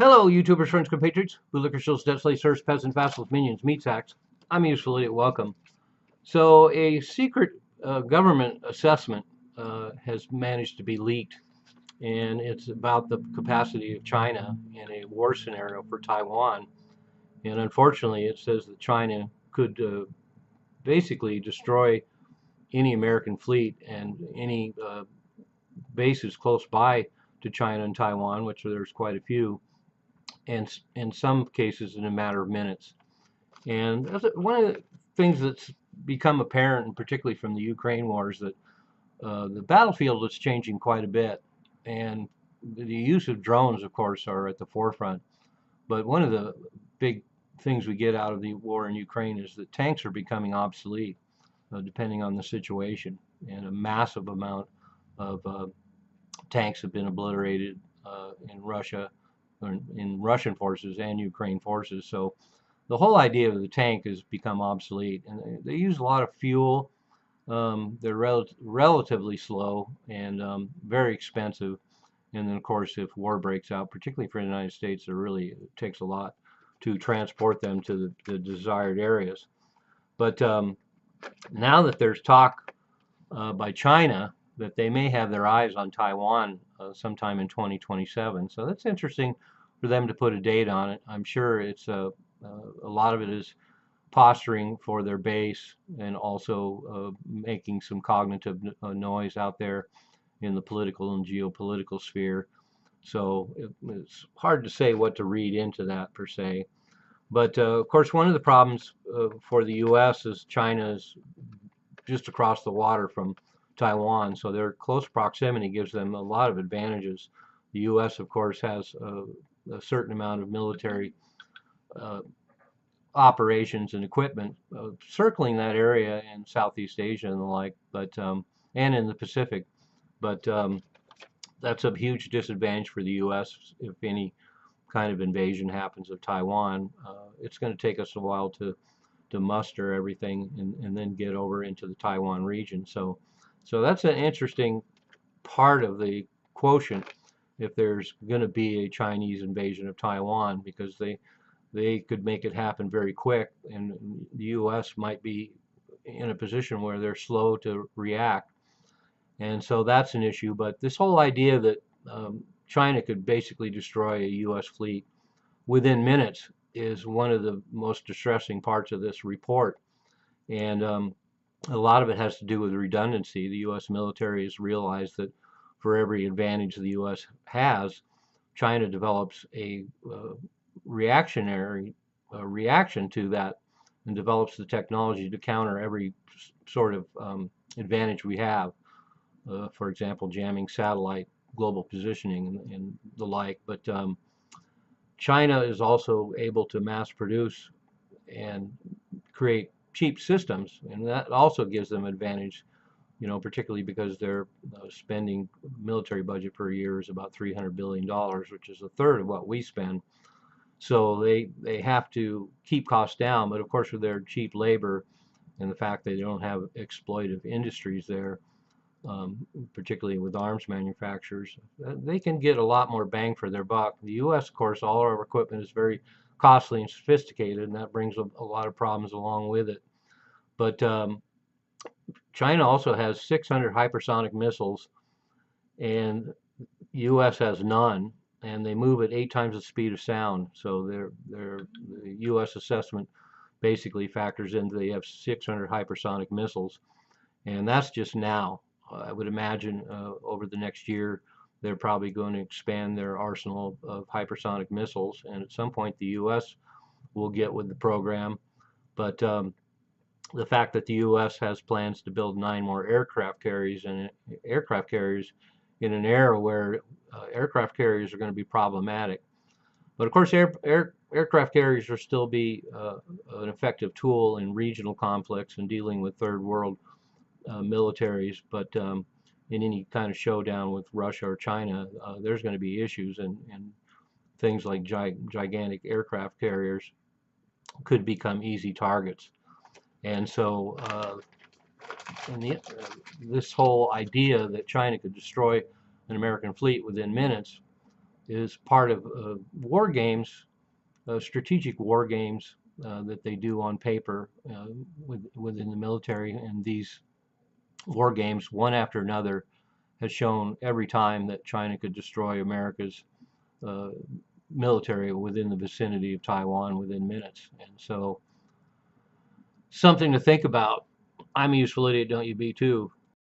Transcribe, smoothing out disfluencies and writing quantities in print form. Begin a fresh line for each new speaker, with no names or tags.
Hello, YouTubers, friends, compatriots, bootlickers, shills, debt slaves, serfs, peasants, vassals, minions, meat sacks. I'm Useful Idiot. Welcome. So, a secret government assessment has managed to be leaked, and it's about the capacity of China in a war scenario for Taiwan. And unfortunately, it says that China could basically destroy any American fleet and any bases close by to China and Taiwan, which there's quite a few, and in some cases in a matter of minutes. And that's one of the things that's become apparent, and particularly from the Ukraine war, is that the battlefield is changing quite a bit. And the use of drones, of course, are at the forefront. But one of the big things we get out of the war in Ukraine is that tanks are becoming obsolete, depending on the situation. And a massive amount of tanks have been obliterated in Russia, in Russian forces and Ukraine forces. So the whole idea of the tank has become obsolete, and they use a lot of fuel. They're relatively slow and very expensive. And then, of course, if war breaks out, particularly for the United States, it takes a lot to transport them to the desired areas. But now that there's talk by China that they may have their eyes on Taiwan sometime in 2027, so that's interesting for them to put a date on it. I'm sure it's a lot of it is posturing for their base and also making some cognitive noise out there in the political and geopolitical sphere. So it's hard to say what to read into that per se. But of course, one of the problems for the U.S. is China is just across the water from Taiwan, so their close proximity gives them a lot of advantages. The U.S., of course, has a certain amount of military uh, operations and equipment circling that area in Southeast Asia and the like, but and in the Pacific. But that's a huge disadvantage for the U.S. if any kind of invasion happens of Taiwan. It's going to take us a while to muster everything and then get over into the Taiwan region. So that's an interesting part of the quotient if there's going to be a Chinese invasion of Taiwan, because they could make it happen very quick, and the U.S. might be in a position where they're slow to react, and so that's an issue. But this whole idea that China could basically destroy a U.S. fleet within minutes is one of the most distressing parts of this report, and a lot of it has to do with redundancy. The U.S. military has realized that for every advantage the U.S. has, China develops a reactionary reaction to that and develops the technology to counter every sort of advantage we have. For example, jamming satellite global positioning and the like. But China is also able to mass produce and create cheap systems, and that also gives them advantage. Particularly because their spending military budget per year is about $300 billion, which is a third of what we spend. So they have to keep costs down, but of course with their cheap labor and the fact that they don't have exploitive industries there, particularly with arms manufacturers, they can get a lot more bang for their buck. The U.S., of course, all our equipment is very costly and sophisticated, and that brings a lot of problems along with it. But China also has 600 hypersonic missiles, and U.S. has none, and they move at 8 times the speed of sound. So the U.S. assessment basically factors in they have 600 hypersonic missiles, and that's just now. I would imagine over the next year they're probably going to expand their arsenal of hypersonic missiles, and at some point the U.S. will get with the program. But the fact that the U.S. has plans to build 9 more aircraft carriers in an era where aircraft carriers are going to be problematic. But of course, aircraft carriers will still be an effective tool in regional conflicts and dealing with third world militaries. But in any kind of showdown with Russia or China, there's going to be issues, and things like gigantic aircraft carriers could become easy targets. And so this whole idea that China could destroy an American fleet within minutes is part of war games, strategic war games that they do on paper within the military. And these war games, one after another, has shown every time that China could destroy America's uh, military within the vicinity of Taiwan within minutes. And so, something to think about. I'm a useful idiot, don't you be too.